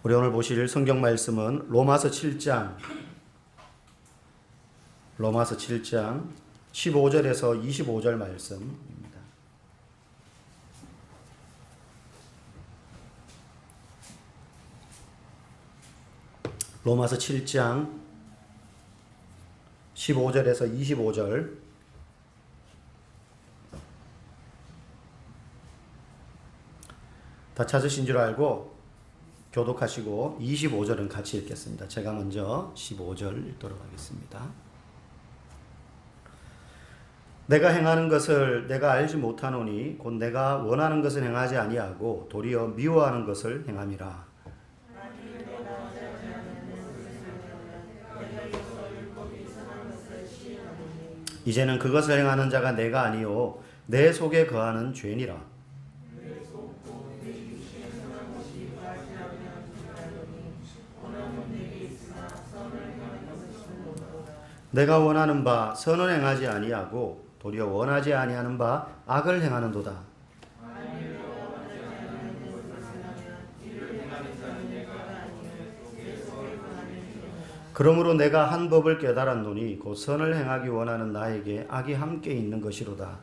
우리 오늘 보실 성경 말씀은 로마서 7장 15절에서 25절 말씀입니다. 로마서 7장 15절에서 25절. 다 찾으신 줄 알고 교독하시고 25절은 같이 읽겠습니다. 제가 먼저 15절 읽도록 하겠습니다. 내가 행하는 것을 내가 알지 못하노니 곧 내가 원하는 것을 행하지 아니하고 도리어 미워하는 것을 행함이라. 이제는 그것을 행하는 자가 내가 아니요 내 속에 거하는 죄니라. 내가 원하는 바 선을 행하지 아니하고 도리어 원하지 아니하는 바 악을 행하는도다. 그러므로 내가 한 법을 깨달았노니 곧 선을 행하기 원하는 나에게 악이 함께 있는 것이로다.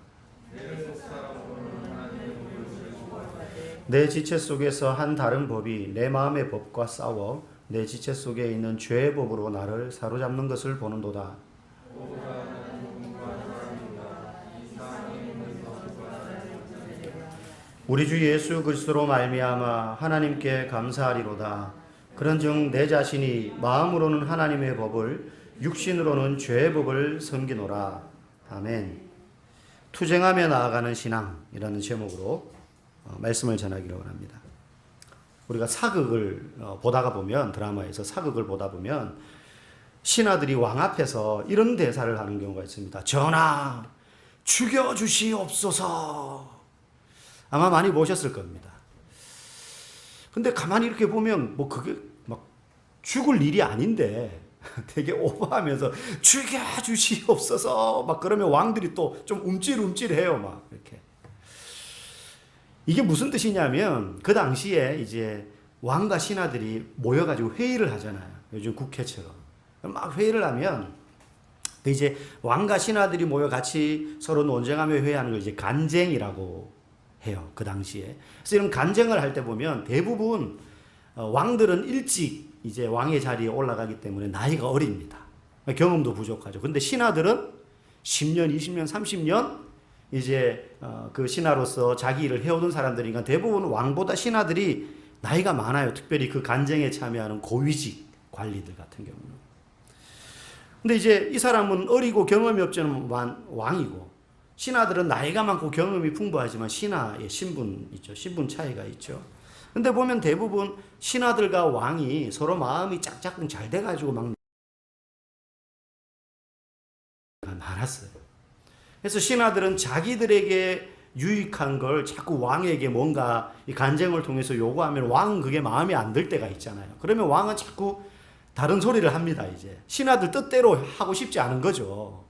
내 지체 속에서 한 다른 법이 내 마음의 법과 싸워 내 지체 속에 있는 죄의 법으로 나를 사로잡는 것을 보는도다. 우리 주 예수 그리스도로 말미암아 하나님께 감사하리로다. 그런즉 내 자신이 마음으로는 하나님의 법을 육신으로는 죄의 법을 섬기노라. 아멘. 투쟁하며 나아가는 신앙이라는 제목으로 말씀을 전하기로 합니다. 우리가 사극을 보다가 보면, 드라마에서 사극을 보다 보면 신하들이 왕 앞에서 이런 대사를 하는 경우가 있습니다. 전하, 죽여주시옵소서. 아마 많이 보셨을 겁니다. 근데 가만히 이렇게 보면 뭐 그게 막 죽을 일이 아닌데 되게 오버하면서 죽여주시옵소서 막 그러면 왕들이 또 좀 움찔움찔해요. 막 이렇게. 이게 무슨 뜻이냐면 그 당시에 이제 왕과 신하들이 모여가지고 회의를 하잖아요. 요즘 국회처럼. 막 회의를 하면 이제 왕과 신하들이 모여 같이 서로 논쟁하며 회의하는 걸 이제 간쟁이라고 해요. 그 당시에. 그래서 이런 간쟁을 할 때 보면 대부분 왕들은 일찍 이제 왕의 자리에 올라가기 때문에 나이가 어립니다. 경험도 부족하죠. 근데 신하들은 10년, 20년, 30년 이제 그 신하로서 자기 일을 해오던 사람들이니까 대부분 왕보다 신하들이 나이가 많아요. 특별히 그 간쟁에 참여하는 고위직 관리들 같은 경우는. 근데 이제 이 사람은 어리고 경험이 없지만 왕이고 신하들은 나이가 많고 경험이 풍부하지만 신하의 신분 있죠. 신분 차이가 있죠. 근데 보면 대부분 신하들과 왕이 서로 마음이 짝짝꿍 잘 돼가지고 막 많았어요. 그래서 신하들은 자기들에게 유익한 걸 자꾸 왕에게 뭔가 이 간쟁을 통해서 요구하면 왕은 그게 마음에 안 들 때가 있잖아요. 그러면 왕은 자꾸 다른 소리를 합니다. 이제 신하들 뜻대로 하고 싶지 않은 거죠.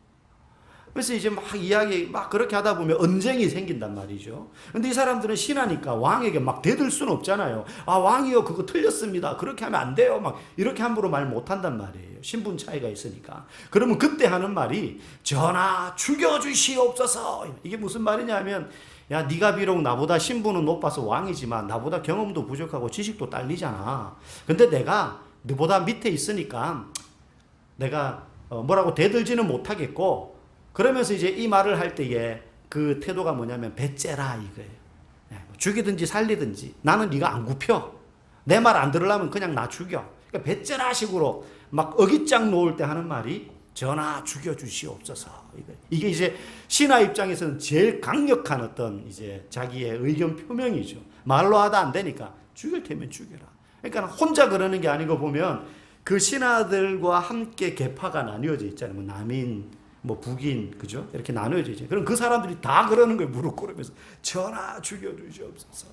그래서 이제 막 이야기 막 그렇게 하다 보면 언쟁이 생긴단 말이죠. 근데 이 사람들은 신하니까 왕에게 막 대들 수는 없잖아요. 아, 왕이요, 그거 틀렸습니다. 그렇게 하면 안 돼요. 막 이렇게 함부로 말 못 한단 말이에요. 신분 차이가 있으니까. 그러면 그때 하는 말이 전하, 죽여주시옵소서. 이게 무슨 말이냐면, 야, 네가 비록 나보다 신분은 높아서 왕이지만 나보다 경험도 부족하고 지식도 딸리잖아. 근데 내가 너보다 밑에 있으니까 내가 뭐라고 대들지는 못하겠고, 그러면서 이제 이 말을 할 때에 그 태도가 뭐냐면 배째라 이거예요. 죽이든지 살리든지 나는 네가 안 굽혀. 내 말 안 들으려면 그냥 나 죽여. 그러니까 배째라 식으로 막 어깃장 놓을 때 하는 말이 전하 죽여주시옵소서. 이게 이제 신하 입장에서는 제일 강력한 어떤 이제 자기의 의견 표명이죠. 말로 하다 안 되니까 죽일 테면 죽여라. 그러니까 혼자 그러는 게 아니고 보면 그 신하들과 함께 계파가 나뉘어져 있잖아요. 뭐 남인, 뭐 북인, 그죠? 이렇게 나눠져 있죠. 그럼 그 사람들이 다 그러는 거예요. 무릎 꿇으면서 전하 죽여주시옵소서.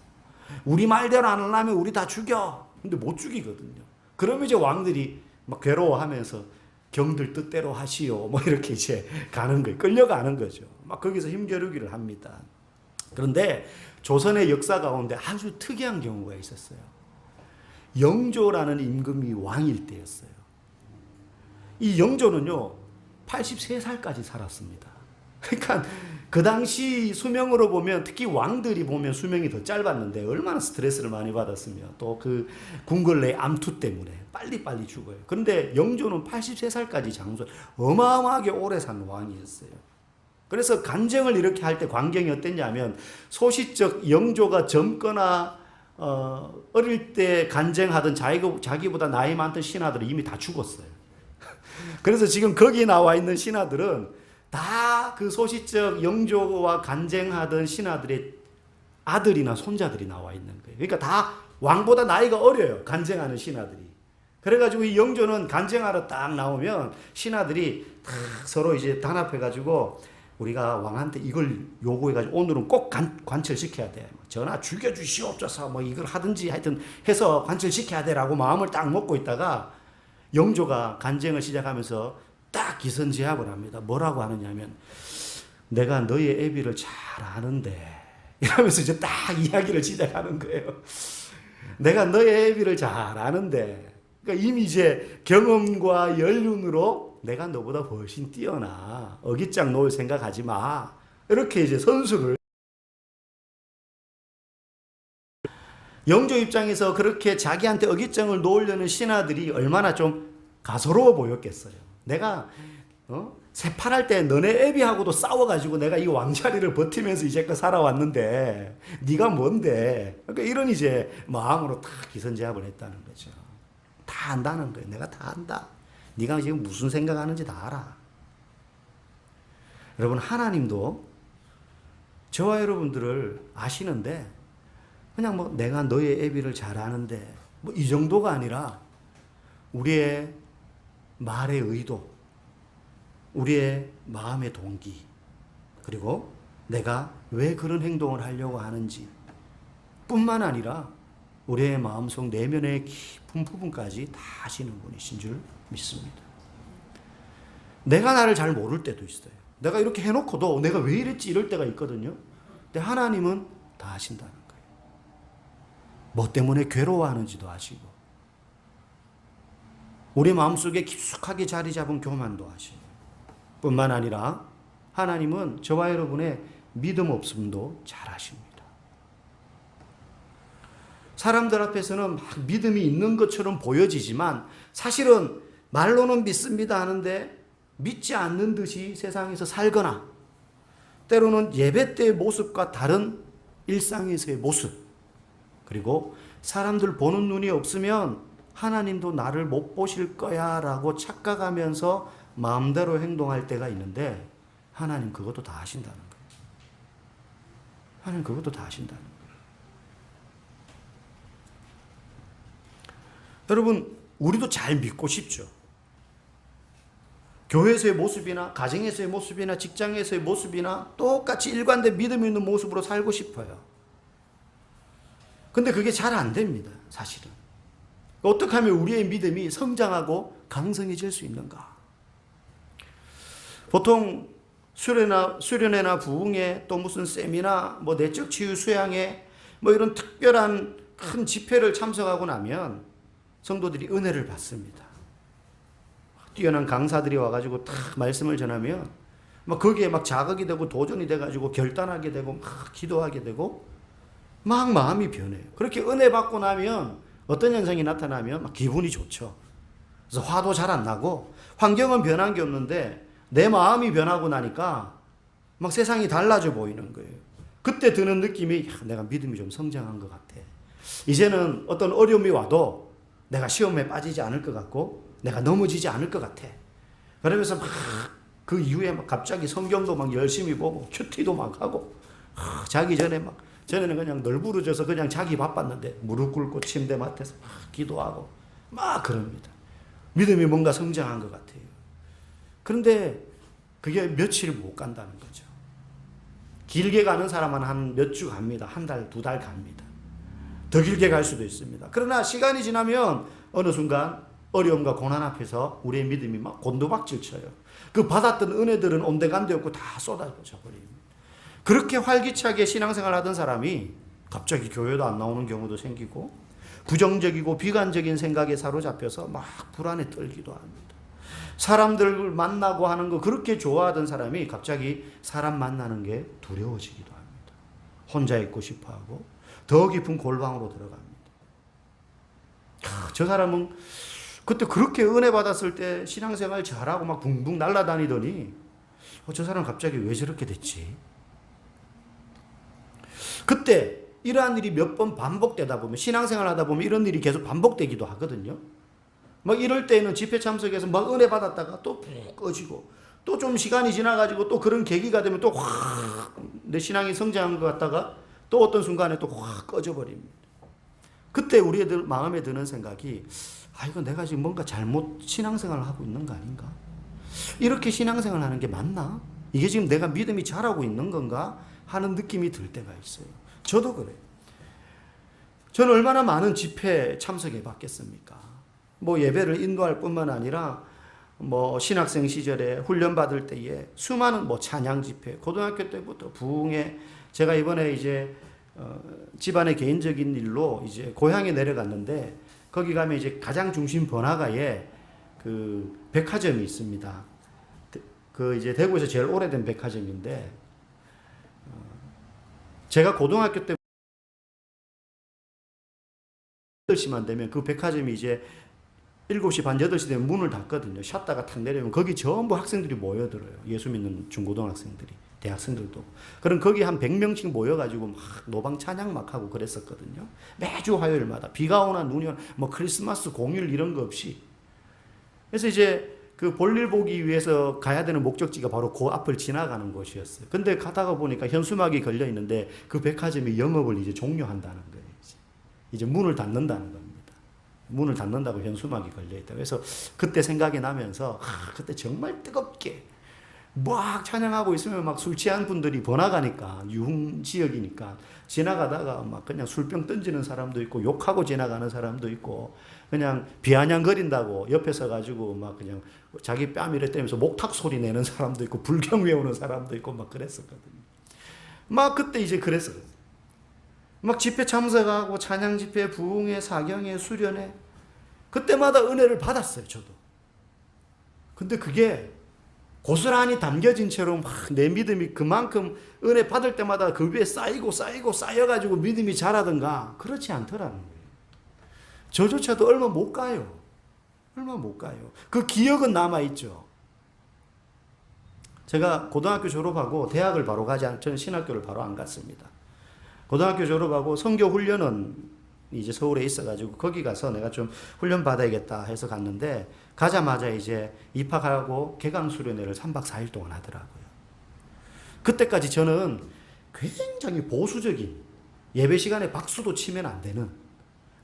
우리 말대로 안 하려면 우리 다 죽여. 근데 못 죽이거든요. 그러면 이제 왕들이 막 괴로워하면서 경들 뜻대로 하시오. 뭐 이렇게 이제 가는 거예요. 끌려가는 거죠. 막 거기서 힘겨루기를 합니다. 그런데 조선의 역사 가운데 아주 특이한 경우가 있었어요. 영조라는 임금이 왕일 때였어요. 이 영조는요 83살까지 살았습니다. 그러니까 그 당시 수명으로 보면, 특히 왕들이 보면 수명이 더 짧았는데 얼마나 스트레스를 많이 받았으며, 또 그 궁궐내 암투 때문에 빨리빨리 죽어요. 그런데 영조는 83살까지 장수, 어마어마하게 오래 산 왕이었어요. 그래서 간쟁을 이렇게 할 때 광경이 어땠냐면, 소시적 영조가 젊거나 어릴 때 간쟁하던 자기보다 나이 많던 신하들은 이미 다 죽었어요. 그래서 지금 거기 나와 있는 신하들은 다 그 소시적 영조와 간쟁하던 신하들의 아들이나 손자들이 나와 있는 거예요. 그러니까 다 왕보다 나이가 어려요, 간쟁하는 신하들이. 그래가지고 이 영조는 간쟁하러 딱 나오면 신하들이 다 서로 이제 단합해가지고, 우리가 왕한테 이걸 요구해가지고 오늘은 꼭 관철시켜야 돼. 전하 죽여주시옵소서, 뭐 이걸 하든지 하여튼 해서 관철시켜야 돼라고 마음을 딱 먹고 있다가, 영조가 간쟁을 시작하면서 딱 기선제압을 합니다. 뭐라고 하느냐면, 내가 너의 애비를 잘 아는데, 이러면서 이제 딱 이야기를 시작하는 거예요. 내가 너의 애비를 잘 아는데, 그러니까 이미 이제 경험과 연륜으로 내가 너보다 훨씬 뛰어나. 어깃장 놓을 생각하지 마. 이렇게 이제 선수를. 영조 입장에서 그렇게 자기한테 어깃장을 놓으려는 신하들이 얼마나 좀 가소로워 보였겠어요. 내가 세판할 때 너네 애비하고도 싸워가지고 내가 이 왕자리를 버티면서 이제껏 살아왔는데 네가 뭔데? 그러니까 이런 이제 마음으로 다 기선제압을 했다는 거죠. 다 안다는 거예요. 내가 다 안다. 네가 지금 무슨 생각하는지 다 알아. 여러분, 하나님도 저와 여러분들을 아시는데, 그냥 뭐 내가 너의 애비를 잘 아는데 뭐 이 정도가 아니라, 우리의 말의 의도, 우리의 마음의 동기, 그리고 내가 왜 그런 행동을 하려고 하는지 뿐만 아니라 우리의 마음속 내면의 깊은 부분까지 다 아시는 분이신 줄 믿습니다. 내가 나를 잘 모를 때도 있어요. 내가 이렇게 해놓고도 내가 왜 이랬지 이럴 때가 있거든요. 근데 하나님은 다 아신다는 거예요. 뭐 때문에 괴로워하는지도 아시고, 우리 마음속에 깊숙하게 자리 잡은 교만도 아시고, 뿐만 아니라 하나님은 저와 여러분의 믿음 없음도 잘 아십니다. 사람들 앞에서는 막 믿음이 있는 것처럼 보여지지만, 사실은 말로는 믿습니다 하는데 믿지 않는 듯이 세상에서 살거나, 때로는 예배 때의 모습과 다른 일상에서의 모습, 그리고 사람들 보는 눈이 없으면 하나님도 나를 못 보실 거야 라고 착각하면서 마음대로 행동할 때가 있는데, 하나님 그것도 다 아신다는 거예요. 하나님 그것도 다 아신다는 거예요. 여러분, 우리도 잘 믿고 싶죠. 교회에서의 모습이나 가정에서의 모습이나 직장에서의 모습이나 똑같이 일관된 믿음 있는 모습으로 살고 싶어요. 근데 그게 잘 안 됩니다, 사실은. 어떻게 하면 우리의 믿음이 성장하고 강성해질 수 있는가? 보통 수련회나 부흥회, 또 무슨 세미나, 뭐 내적 치유 수양회, 뭐 이런 특별한 큰 집회를 참석하고 나면 성도들이 은혜를 받습니다. 뛰어난 강사들이 와가지고 딱 말씀을 전하면 막 거기에 막 자극이 되고 도전이 돼가지고 결단하게 되고 막 기도하게 되고 막 마음이 변해요. 그렇게 은혜 받고 나면 어떤 현상이 나타나면 막 기분이 좋죠. 그래서 화도 잘 안 나고, 환경은 변한 게 없는데 내 마음이 변하고 나니까 막 세상이 달라져 보이는 거예요. 그때 드는 느낌이, 내가 믿음이 좀 성장한 것 같아. 이제는 어떤 어려움이 와도 내가 시험에 빠지지 않을 것 같고 내가 넘어지지 않을 것 같아. 그러면서 막 그 이후에 막 갑자기 성경도 막 열심히 보고 큐티도 막 하고, 자기 전에 막, 전에는 그냥 널브러져서 그냥 자기 바빴는데 무릎 꿇고 침대 맡아서 막 기도하고 막 그럽니다. 믿음이 뭔가 성장한 것 같아요. 그런데 그게 며칠 못 간다는 거죠. 길게 가는 사람은 한 몇 주 갑니다. 한 달, 두 달 갑니다. 더 길게 갈 수도 있습니다. 그러나 시간이 지나면 어느 순간 어려움과 고난 앞에서 우리의 믿음이 막 곤두박질 쳐요. 그 받았던 은혜들은 온데간데 없고 다 쏟아져 버립니다. 그렇게 활기차게 신앙생활 하던 사람이 갑자기 교회도 안 나오는 경우도 생기고, 부정적이고 비관적인 생각에 사로잡혀서 막 불안에 떨기도 합니다. 사람들을 만나고 하는 거 그렇게 좋아하던 사람이 갑자기 사람 만나는 게 두려워지기도 합니다. 혼자 있고 싶어 하고 더 깊은 골방으로 들어갑니다. 저 사람은 그때 그렇게 은혜 받았을 때 신앙생활 잘하고 막 붕붕 날아다니더니 저 사람 갑자기 왜 저렇게 됐지? 그때 이러한 일이 몇 번 반복되다 보면 신앙생활 하다 보면 이런 일이 계속 반복되기도 하거든요. 막 이럴 때는 집회 참석해서 막 은혜 받았다가 또 푹 꺼지고 또 좀 시간이 지나가지고 또 그런 계기가 되면 또 확 내 신앙이 성장한 것 같다가 또 어떤 순간에 또 확 꺼져버립니다. 그때 우리 애들 마음에 드는 생각이 이거 내가 지금 뭔가 잘못 신앙생활을 하고 있는 거 아닌가? 이렇게 신앙생활 하는 게 맞나? 이게 지금 내가 믿음이 자라고 있는 건가? 하는 느낌이 들 때가 있어요. 저도 그래요. 저는 얼마나 많은 집회 참석해 봤겠습니까? 뭐 예배를 인도할 뿐만 아니라 뭐 신학생 시절에 훈련 받을 때에 수많은 뭐 찬양 집회, 고등학교 때부터 부흥회, 제가 이번에 이제 집안의 개인적인 일로 이제 고향에 내려갔는데 거기 가면 이제 가장 중심 번화가에 그 백화점이 있습니다. 그 이제 대구에서 제일 오래된 백화점인데 제가 고등학교 때 8시만 되면 그 백화점이 이제 7시 반, 8시 되면 문을 닫거든요. 쉬었다가 탁 내려오면 거기 전부 학생들이 모여들어요. 예수 믿는 중고등학생들이, 대학생들도. 그럼 거기 한 100명씩 모여가지고 막 노방 찬양 막 하고 그랬었거든요. 매주 화요일마다. 비가 오나 눈이 오나 뭐 크리스마스 공휴일 이런 거 없이. 그래서 이제 그 볼일 보기 위해서 가야 되는 목적지가 바로 그 앞을 지나가는 곳이었어요. 근데 가다가 보니까 현수막이 걸려 있는데 그 백화점이 영업을 이제 종료한다는 거예요. 이제 문을 닫는다는 겁니다. 문을 닫는다고 현수막이 걸려 있다. 그래서 그때 생각이 나면서 그때 정말 뜨겁게 막 찬양하고 있으면 막 술 취한 분들이 번화가니까 유흥 지역이니까 지나가다가 막 그냥 술병 던지는 사람도 있고 욕하고 지나가는 사람도 있고 그냥 비아냥거린다고 옆에 서가지고 막 그냥 자기 뺨 이래 때면서 목탁 소리 내는 사람도 있고 불경 외우는 사람도 있고 막 그랬었거든요. 막 그때 이제 그랬어요. 막 집회 참석하고 찬양 집회, 부흥회, 사경회, 수련회 그때마다 은혜를 받았어요. 저도. 근데 그게 고스란히 담겨진 채로 막 내 믿음이 그만큼 은혜 받을 때마다 그 위에 쌓이고 쌓여가지고 믿음이 자라든가 그렇지 않더라는 거예요. 저조차도 얼마 못 가요. 얼마 못 가요. 그 기억은 남아있죠. 제가 고등학교 졸업하고 대학을 바로 가지 않, 저는 신학교를 바로 안 갔습니다. 고등학교 졸업하고 선교 훈련은 이제 서울에 있어가지고 거기 가서 내가 좀 훈련 받아야겠다 해서 갔는데 가자마자 이제 입학하고 개강 수련회를 3박 4일 동안 하더라고요. 그때까지 저는 굉장히 보수적인 예배 시간에 박수도 치면 안 되는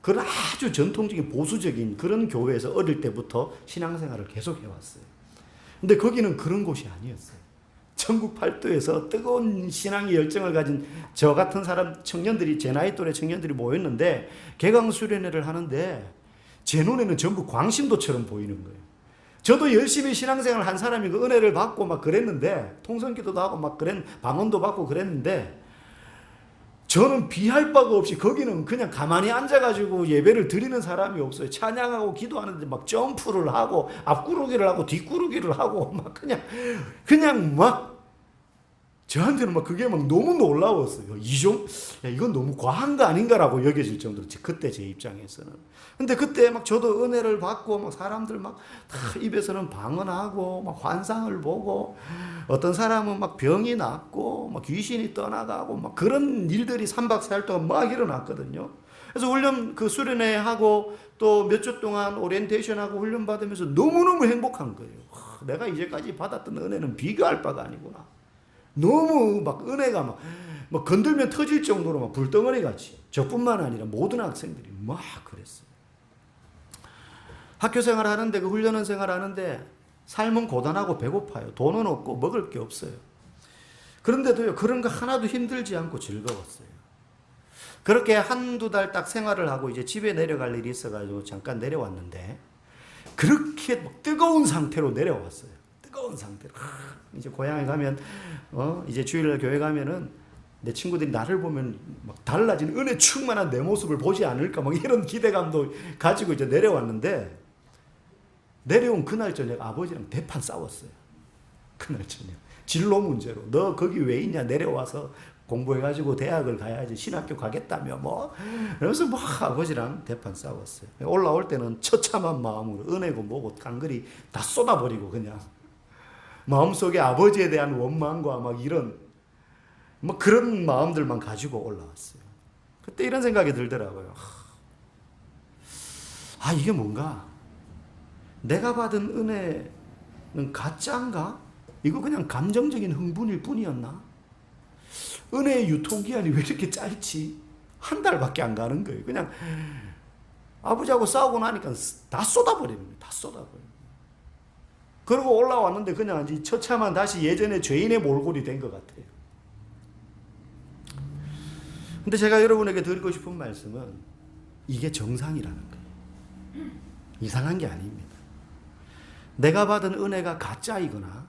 그런 아주 전통적인 보수적인 그런 교회에서 어릴 때부터 신앙생활을 계속 해왔어요. 근데 거기는 그런 곳이 아니었어요. 전국 팔도에서 뜨거운 신앙의 열정을 가진 저 같은 사람 청년들이 제 나이 또래 청년들이 모였는데 개강 수련회를 하는데 제 눈에는 전부 광신도처럼 보이는 거예요. 저도 열심히 신앙생활을 한 사람이 그 은혜를 받고 막 그랬는데 통성기도도 하고 막 방언도 받고 그랬는데 저는 비할 바가 없이 거기는 그냥 가만히 앉아가지고 예배를 드리는 사람이 없어요. 찬양하고 기도하는데 막 점프를 하고 앞구르기를 하고 뒷구르기를 하고 막 그냥 막 저한테는 막 그게 막 너무 놀라웠어요. 이건 너무 과한 거 아닌가라고 여겨질 정도로 그때 제 입장에서는. 근데 그때 막 저도 은혜를 받고 막 사람들 막 다 입에서는 방언하고 막 환상을 보고 어떤 사람은 막 병이 낫고 막 귀신이 떠나가고 막 그런 일들이 3박 4일 동안 막 일어났거든요. 그래서 훈련 그 수련회 하고 또 몇 주 동안 오리엔테이션 하고 훈련 받으면서 너무너무 행복한 거예요. 내가 이제까지 받았던 은혜는 비교할 바가 아니구나. 너무 막 은혜가 막 건들면 터질 정도로 막 불덩어리 같이 저뿐만 아니라 모든 학생들이 막 그랬어요. 학교 생활하는데 그 훈련원 생활하는데 삶은 고단하고 배고파요. 돈은 없고 먹을 게 없어요. 그런데도요 그런 거 하나도 힘들지 않고 즐거웠어요. 그렇게 한두 달 딱 생활을 하고 이제 집에 내려갈 일이 있어가지고 잠깐 내려왔는데 그렇게 막 뜨거운 상태로 내려왔어요. 뜨거운 상태로. 이제 고향에 가면 이제 주일날 교회 가면은 내 친구들이 나를 보면 막 달라진 은혜 충만한 내 모습을 보지 않을까 막 이런 기대감도 가지고 이제 내려왔는데, 내려온 그날 저녁 아버지랑 대판 싸웠어요. 그날 저녁. 진로 문제로. 너 거기 왜 있냐? 내려와서 공부해가지고 대학을 가야지. 신학교 가겠다며 뭐. 그래서 막 아버지랑 대판 싸웠어요. 올라올 때는 처참한 마음으로 은혜고 뭐고 깡그리 다 쏟아버리고 그냥 마음속에 아버지에 대한 원망과 막 이런 뭐 그런 마음들만 가지고 올라왔어요. 그때 이런 생각이 들더라고요. 아, 이게 뭔가? 내가 받은 은혜는 가짜인가? 이거 그냥 감정적인 흥분일 뿐이었나? 은혜의 유통기한이 왜 이렇게 짧지? 한 달밖에 안 가는 거예요. 그냥 아버지하고 싸우고 나니까 다 쏟아버리는 거예요. 다 쏟아버리는 거예요. 그러고 올라왔는데 그냥 이제 처참한 다시 예전에 죄인의 몰골이 된 것 같아요. 근데 제가 여러분에게 드리고 싶은 말씀은 이게 정상이라는 거예요. 이상한 게 아닙니다. 내가 받은 은혜가 가짜이거나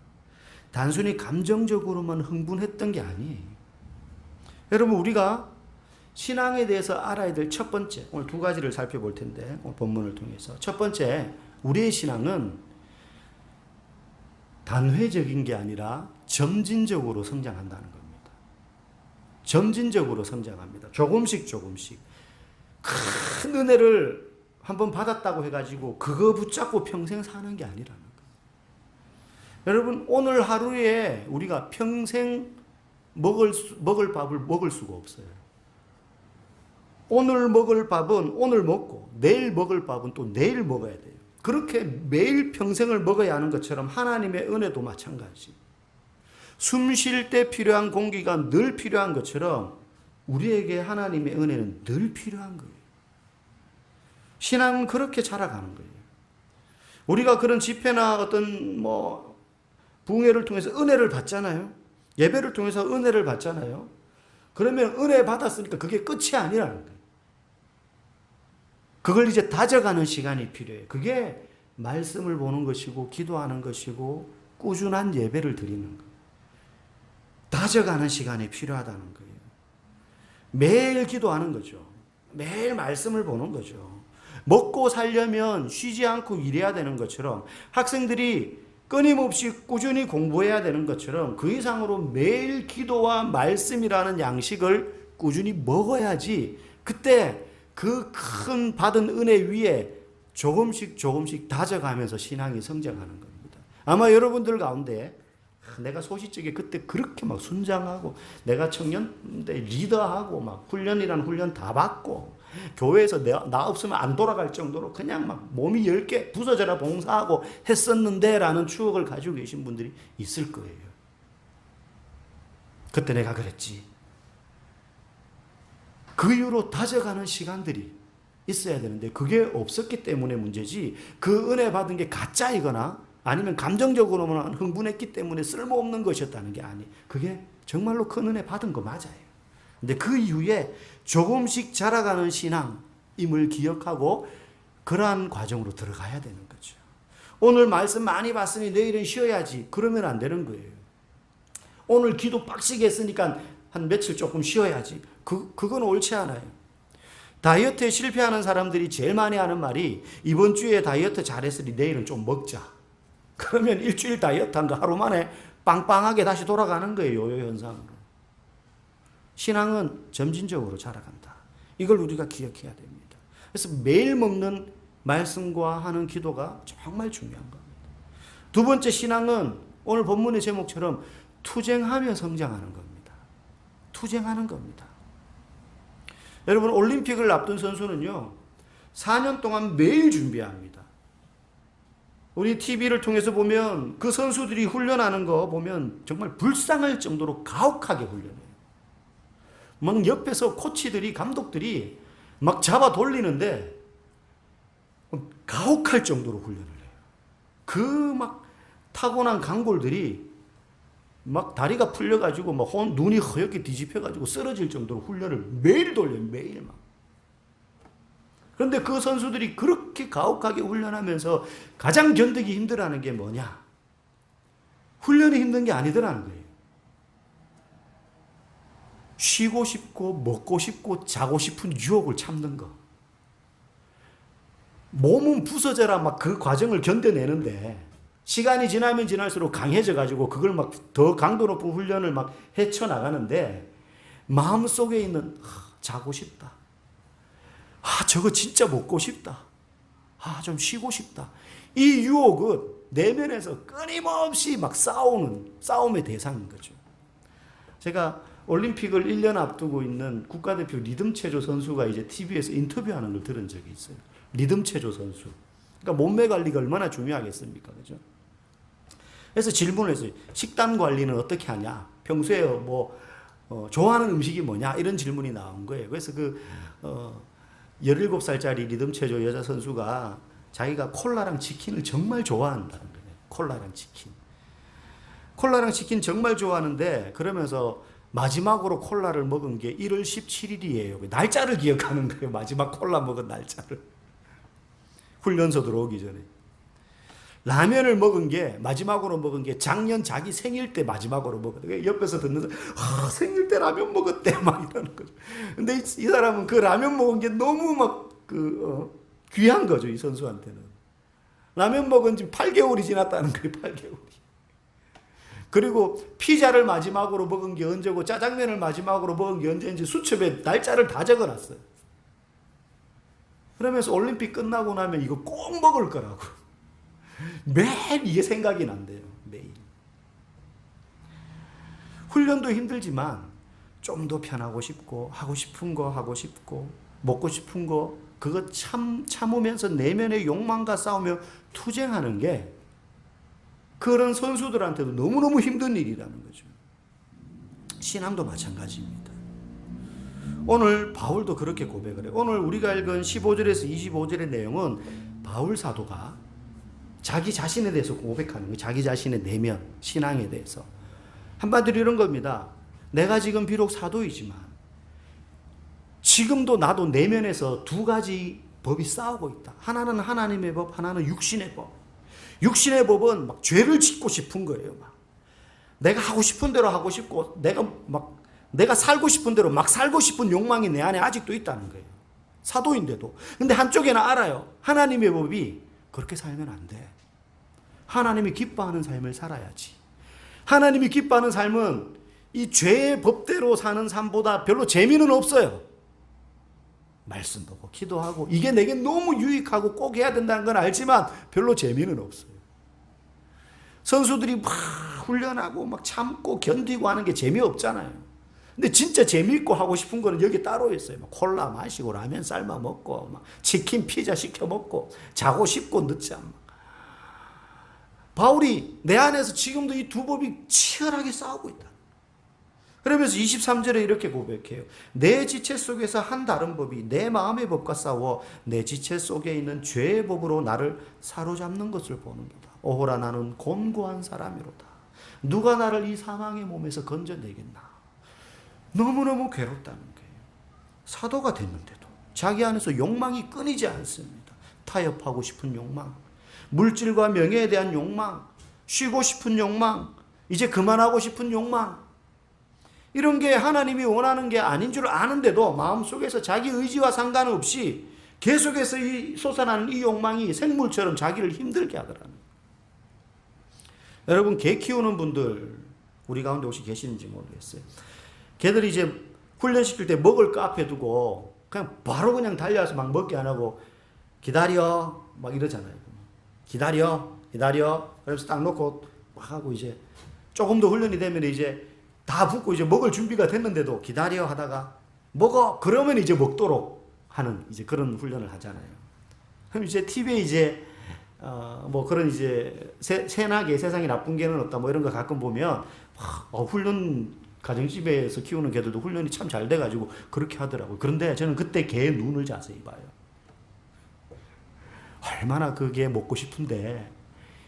단순히 감정적으로만 흥분했던 게 아니에요. 여러분, 우리가 신앙에 대해서 알아야 될 첫 번째, 오늘 두 가지를 살펴볼 텐데, 오늘 본문을 통해서. 첫 번째, 우리의 신앙은 단회적인 게 아니라 점진적으로 성장한다는 겁니다. 점진적으로 성장합니다. 조금씩 조금씩. 큰 은혜를 한번 받았다고 해가지고 그거 붙잡고 평생 사는 게 아니라는 거예요. 여러분, 오늘 하루에 우리가 평생 먹을 밥을 먹을 수가 없어요. 오늘 먹을 밥은 오늘 먹고 내일 먹을 밥은 또 내일 먹어야 돼요. 그렇게 매일 평생을 먹어야 하는 것처럼 하나님의 은혜도 마찬가지. 숨 쉴 때 필요한 공기가 늘 필요한 것처럼 우리에게 하나님의 은혜는 늘 필요한 거예요. 신앙은 그렇게 자라가는 거예요. 우리가 그런 집회나 어떤 부흥회를 통해서 은혜를 받잖아요. 예배를 통해서 은혜를 받잖아요. 그러면 은혜 받았으니까 그게 끝이 아니라는 거예요. 그걸 이제 다져가는 시간이 필요해요. 그게 말씀을 보는 것이고 기도하는 것이고 꾸준한 예배를 드리는 거예요. 다져가는 시간이 필요하다는 거예요. 매일 기도하는 거죠. 매일 말씀을 보는 거죠. 먹고 살려면 쉬지 않고 일해야 되는 것처럼 학생들이 끊임없이 꾸준히 공부해야 되는 것처럼 그 이상으로 매일 기도와 말씀이라는 양식을 꾸준히 먹어야지 그때 그 큰 받은 은혜 위에 조금씩 조금씩 다져가면서 신앙이 성장하는 겁니다. 아마 여러분들 가운데 내가 소시적에 그때 그렇게 막 순장하고 내가 청년대 리더하고 막 훈련이란 훈련 다 받고 교회에서 나 없으면 안 돌아갈 정도로 그냥 막 몸이 10개 부서져라 봉사하고 했었는데 라는 추억을 가지고 계신 분들이 있을 거예요. 그때 내가 그랬지. 그 이후로 다져가는 시간들이 있어야 되는데 그게 없었기 때문에 문제지 그 은혜 받은 게 가짜이거나 아니면 감정적으로만 흥분했기 때문에 쓸모없는 것이었다는 게 아니에요. 그게 정말로 큰 은혜 받은 거 맞아요. 근데 그 이후에 조금씩 자라가는 신앙임을 기억하고 그러한 과정으로 들어가야 되는 거죠. 오늘 말씀 많이 봤으니 내일은 쉬어야지. 그러면 안 되는 거예요. 오늘 기도 빡시게 했으니까 한 며칠 조금 쉬어야지. 그건 옳지 않아요. 다이어트에 실패하는 사람들이 제일 많이 하는 말이 이번 주에 다이어트 잘했으니 내일은 좀 먹자. 그러면 일주일 다이어트 한 거 하루 만에 빵빵하게 다시 돌아가는 거예요. 요요 현상으로. 신앙은 점진적으로 자라간다. 이걸 우리가 기억해야 됩니다. 그래서 매일 먹는 말씀과 하는 기도가 정말 중요한 겁니다. 두 번째, 신앙은 오늘 본문의 제목처럼 투쟁하며 성장하는 겁니다. 투쟁하는 겁니다. 여러분, 올림픽을 앞둔 선수는요 4년 동안 매일 준비합니다. 우리 TV를 통해서 보면 그 선수들이 훈련하는 거 보면 정말 불쌍할 정도로 가혹하게 훈련해요. 막 옆에서 코치들이 감독들이 막 잡아 돌리는데 가혹할 정도로 훈련을 해요. 그 막 타고난 강골들이 막 다리가 풀려가지고 막 눈이 허옇게 뒤집혀가지고 쓰러질 정도로 훈련을 매일 돌려요. 매일 막. 그런데 그 선수들이 그렇게 가혹하게 훈련하면서 가장 견디기 힘들어하는 게 뭐냐? 훈련이 힘든 게 아니더라는 거예요. 쉬고 싶고 먹고 싶고 자고 싶은 유혹을 참는 거. 몸은 부서져라 막 그 과정을 견뎌내는데 시간이 지나면 지날수록 강해져 가지고 그걸 막 더 강도 높은 훈련을 막 헤쳐나가는데 마음속에 있는 자고 싶다. 저거 진짜 먹고 싶다. 좀 쉬고 싶다. 이 유혹은 내면에서 끊임없이 막 싸움의 대상인 거죠. 제가 올림픽을 1년 앞두고 있는 국가대표 리듬체조 선수가 이제 TV에서 인터뷰하는 걸 들은 적이 있어요. 리듬체조 선수. 그러니까 몸매 관리가 얼마나 중요하겠습니까? 그죠? 그래서 질문을 했어요. 식단 관리는 어떻게 하냐? 평소에 좋아하는 음식이 뭐냐? 이런 질문이 나온 거예요. 그래서 17살짜리 리듬체조 여자 선수가 자기가 콜라랑 치킨을 정말 좋아한다는 거예요. 콜라랑 치킨 정말 좋아하는데 그러면서 마지막으로 콜라를 먹은 게 1월 17일이에요. 날짜를 기억하는 거예요. 마지막 콜라 먹은 날짜를. 훈련소 들어오기 전에. 라면을 마지막으로 먹은 게 작년 자기 생일 때 마지막으로 먹었대. 옆에서 듣는 사람, 생일 때 라면 먹었대. 막 이러는 거죠. 근데 이 사람은 그 라면 먹은 게 너무 귀한 거죠. 이 선수한테는. 라면 먹은 지 8개월이 지났다는 거예요. 8개월이. 그리고 피자를 마지막으로 먹은 게 언제고 짜장면을 마지막으로 먹은 게 언제인지 수첩에 날짜를 다 적어놨어요. 그러면서 올림픽 끝나고 나면 이거 꼭 먹을 거라고. 매일 이게 생각이 난대요. 매일. 훈련도 힘들지만 좀 더 편하고 싶고 하고 싶은 거 하고 싶고 먹고 싶은 거 그거 참으면서 내면의 욕망과 싸우며 투쟁하는 게 그런 선수들한테도 너무너무 힘든 일이라는 거죠. 신앙도 마찬가지입니다. 오늘 바울도 그렇게 고백을 해요. 오늘 우리가 읽은 15절에서 25절의 내용은 바울 사도가 자기 자신에 대해서 고백하는 거예요. 자기 자신의 내면, 신앙에 대해서. 한마디로 이런 겁니다. 내가 지금 비록 사도이지만 지금도 나도 내면에서 두 가지 법이 싸우고 있다. 하나는 하나님의 법, 하나는 육신의 법. 육신의 법은 막 죄를 짓고 싶은 거예요. 막. 내가 하고 싶은 대로 하고 싶고 내가 살고 싶은 대로 막 살고 싶은 욕망이 내 안에 아직도 있다는 거예요. 사도인데도. 근데 한쪽에는 알아요. 하나님의 법이 그렇게 살면 안 돼. 하나님이 기뻐하는 삶을 살아야지. 하나님이 기뻐하는 삶은 이 죄의 법대로 사는 삶보다 별로 재미는 없어요. 말씀 보고 기도하고 이게 내게 너무 유익하고 꼭 해야 된다는 건 알지만 별로 재미는 없어요. 선수들이 막 훈련하고 막 참고 견디고 하는 게 재미없잖아요. 근데 진짜 재미있고 하고 싶은 거는 여기 따로 있어요. 막 콜라 마시고 라면 삶아 먹고 막 치킨 피자 시켜 먹고 자고 싶고 늦잠. 바울이 내 안에서 지금도 이 두 법이 치열하게 싸우고 있다. 그러면서 23절에 이렇게 고백해요. 내 지체 속에서 한 다른 법이 내 마음의 법과 싸워 내 지체 속에 있는 죄의 법으로 나를 사로잡는 것을 보는도다. 오호라 나는 곤고한 사람이로다. 누가 나를 이 사망의 몸에서 건져내겠나. 너무너무 괴롭다는 거예요. 사도가 됐는데도 자기 안에서 욕망이 끊이지 않습니다. 타협하고 싶은 욕망, 물질과 명예에 대한 욕망, 쉬고 싶은 욕망, 이제 그만하고 싶은 욕망, 이런 게 하나님이 원하는 게 아닌 줄 아는데도 마음속에서 자기 의지와 상관없이 계속해서 솟아나는 이 욕망이 생물처럼 자기를 힘들게 하더라는 거예요. 여러분, 개 키우는 분들 우리 가운데 혹시 계시는지 모르겠어요. 개들이 이제 훈련시킬 때 먹을 거 앞에 두고 그냥 바로 그냥 달려와서 막 먹게 안 하고 기다려 막 이러잖아요. 기다려 그래서 딱 놓고 막 하고 이제 조금 더 훈련이 되면 이제 다 붓고 이제 먹을 준비가 됐는데도 기다려 하다가 먹어 그러면 이제 먹도록 하는 이제 그런 훈련을 하잖아요. 그럼 이제 TV에 이제 뭐 그런 이제 새나게 세상에 나쁜 개는 없다 뭐 이런 거 가끔 보면 훈련 가정집에서 키우는 개들도 훈련이 참 잘 돼가지고 그렇게 하더라고요. 그런데 저는 그때 개의 눈을 자세히 봐요. 얼마나 그 개 먹고 싶은데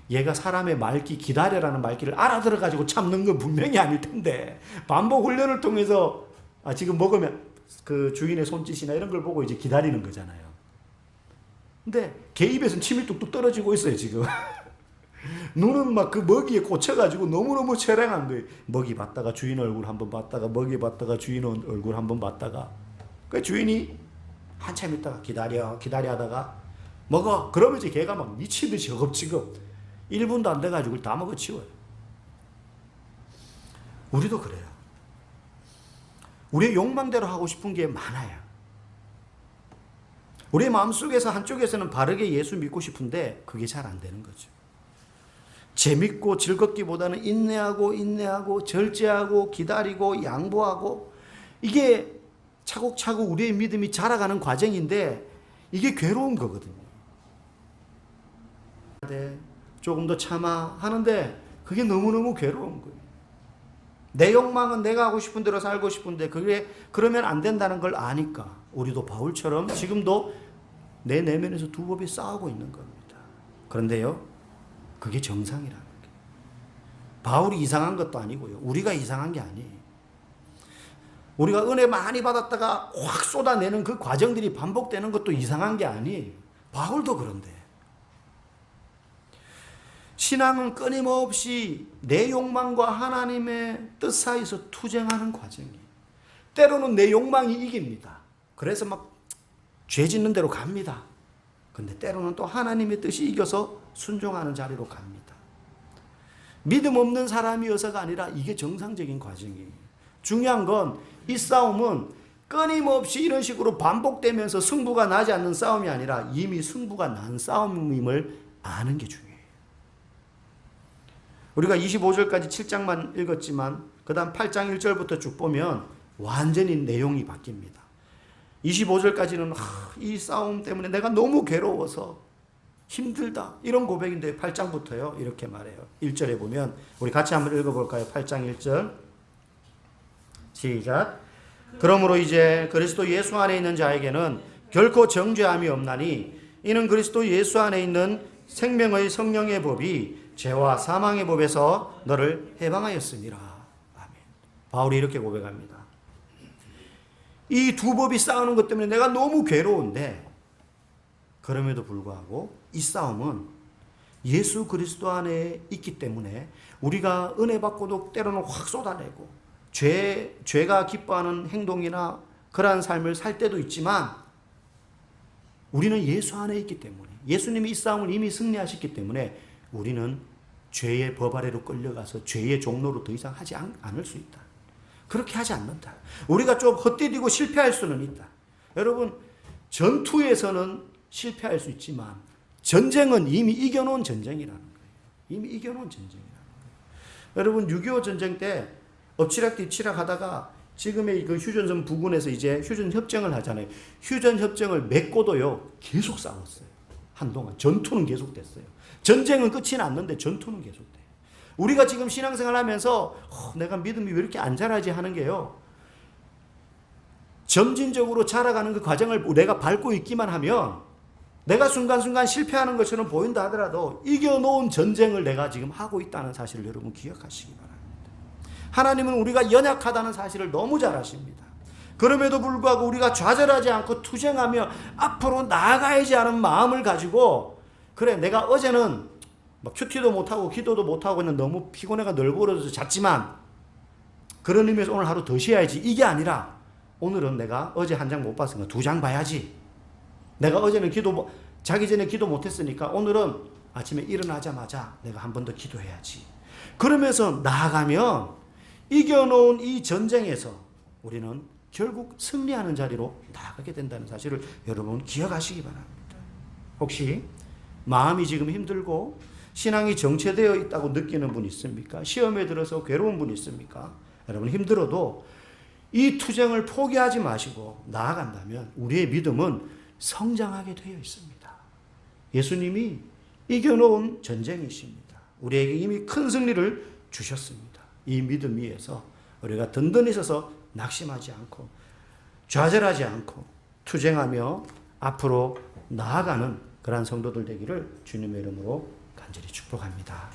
얘가 사람의 말귀 기다려라는 말귀를 알아들어가지고 참는 건 분명히 아닐 텐데 반복 훈련을 통해서 지금 먹으면 그 주인의 손짓이나 이런 걸 보고 이제 기다리는 거잖아요. 근데 개 입에서는 침이 뚝뚝 떨어지고 있어요 지금. 눈은 막 그 먹이에 꽂혀가지고 너무너무 처량한 거예요. 먹이 봤다가 주인 얼굴 한번 봤다가 먹이 봤다가 주인 얼굴 한번 봤다가 그 주인이 한참 있다가 기다려 하다가 먹어. 그러면 이제 걔가 막 미치듯이 허겁지겁 1분도 안 돼가지고 다 먹어치워요. 우리도 그래요. 우리의 욕망대로 하고 싶은 게 많아요. 우리의 마음속에서 한쪽에서는 바르게 예수 믿고 싶은데 그게 잘 안 되는 거죠. 재밌고 즐겁기보다는 인내하고 절제하고 기다리고 양보하고 이게 차곡차곡 우리의 믿음이 자라가는 과정인데 이게 괴로운 거거든요. 조금 더 참아 하는데 그게 너무너무 괴로운 거예요. 내 욕망은 내가 하고 싶은 대로 살고 싶은데 그게 그러면 안 된다는 걸 아니까 우리도 바울처럼 지금도 내 내면에서 두 법이 싸우고 있는 겁니다. 그런데요, 그게 정상이라는 거예요. 바울이 이상한 것도 아니고요. 우리가 이상한 게 아니에요. 우리가 은혜 많이 받았다가 확 쏟아내는 그 과정들이 반복되는 것도 이상한 게 아니에요. 바울도 그런데. 신앙은 끊임없이 내 욕망과 하나님의 뜻 사이에서 투쟁하는 과정이에요. 때로는 내 욕망이 이깁니다. 그래서 막 죄 짓는 대로 갑니다. 근데 때로는 또 하나님의 뜻이 이겨서 순종하는 자리로 갑니다. 믿음 없는 사람이어서가 아니라 이게 정상적인 과정이에요. 중요한 건 이 싸움은 끊임없이 이런 식으로 반복되면서 승부가 나지 않는 싸움이 아니라 이미 승부가 난 싸움임을 아는 게 중요해요. 우리가 25절까지 7장만 읽었지만 그 다음 8장 1절부터 쭉 보면 완전히 내용이 바뀝니다. 25절까지는 이 싸움 때문에 내가 너무 괴로워서 힘들다 이런 고백인데 8장부터요 이렇게 말해요. 1절에 보면 우리 같이 한번 읽어볼까요? 8장 1절 시작. 그러므로 이제 그리스도 예수 안에 있는 자에게는 결코 정죄함이 없나니 이는 그리스도 예수 안에 있는 생명의 성령의 법이 죄와 사망의 법에서 너를 해방하였습니다. 아멘. 바울이 이렇게 고백합니다. 이 두 법이 싸우는 것 때문에 내가 너무 괴로운데 그럼에도 불구하고 이 싸움은 예수 그리스도 안에 있기 때문에 우리가 은혜 받고도 때로는 확 쏟아내고 죄가 기뻐하는 행동이나 그러한 삶을 살 때도 있지만 우리는 예수 안에 있기 때문에 예수님이 이 싸움을 이미 승리하셨기 때문에 우리는 죄의 법 아래로 끌려가서 죄의 종로로 더 이상 하지 않을 수 있다. 그렇게 하지 않는다. 우리가 좀 헛디디고 실패할 수는 있다. 여러분, 전투에서는 실패할 수 있지만 전쟁은 이미 이겨놓은 전쟁이라는 거예요. 이미 이겨놓은 전쟁이라는 거예요. 여러분, 6.25 전쟁 때 엎치락뒤치락 하다가 지금의 그 휴전선 부근에서 이제 휴전협정을 하잖아요. 휴전협정을 맺고도요, 계속 싸웠어요. 한동안. 전투는 계속됐어요. 전쟁은 끝이 났는데 전투는 계속돼요. 우리가 지금 신앙생활 하면서 내가 믿음이 왜 이렇게 안 자라지 하는 게요. 점진적으로 자라가는 그 과정을 내가 밟고 있기만 하면 내가 순간순간 실패하는 것처럼 보인다 하더라도 이겨놓은 전쟁을 내가 지금 하고 있다는 사실을 여러분 기억하시기 바랍니다. 하나님은 우리가 연약하다는 사실을 너무 잘 아십니다. 그럼에도 불구하고 우리가 좌절하지 않고 투쟁하며 앞으로 나아가야지 하는 마음을 가지고 그래 내가 어제는 막 큐티도 못하고 기도도 못하고 그냥 너무 피곤해가 널브러져서 잤지만 그런 의미에서 오늘 하루 더 쉬어야지 이게 아니라 오늘은 내가 어제 한 장 못 봤으니까 2장 봐야지. 내가 어제는 자기 전에 기도 못했으니까 오늘은 아침에 일어나자마자 내가 한 번 더 기도해야지. 그러면서 나아가면 이겨놓은 이 전쟁에서 우리는 결국 승리하는 자리로 나아가게 된다는 사실을 여러분 기억하시기 바랍니다. 혹시 마음이 지금 힘들고 신앙이 정체되어 있다고 느끼는 분 있습니까? 시험에 들어서 괴로운 분 있습니까? 여러분 힘들어도 이 투쟁을 포기하지 마시고 나아간다면 우리의 믿음은 성장하게 되어 있습니다. 예수님이 이겨놓은 전쟁이십니다. 우리에게 이미 큰 승리를 주셨습니다. 이 믿음 위에서 우리가 든든히 서서 낙심하지 않고 좌절하지 않고 투쟁하며 앞으로 나아가는 그러한 성도들 되기를 주님의 이름으로 간절히 축복합니다.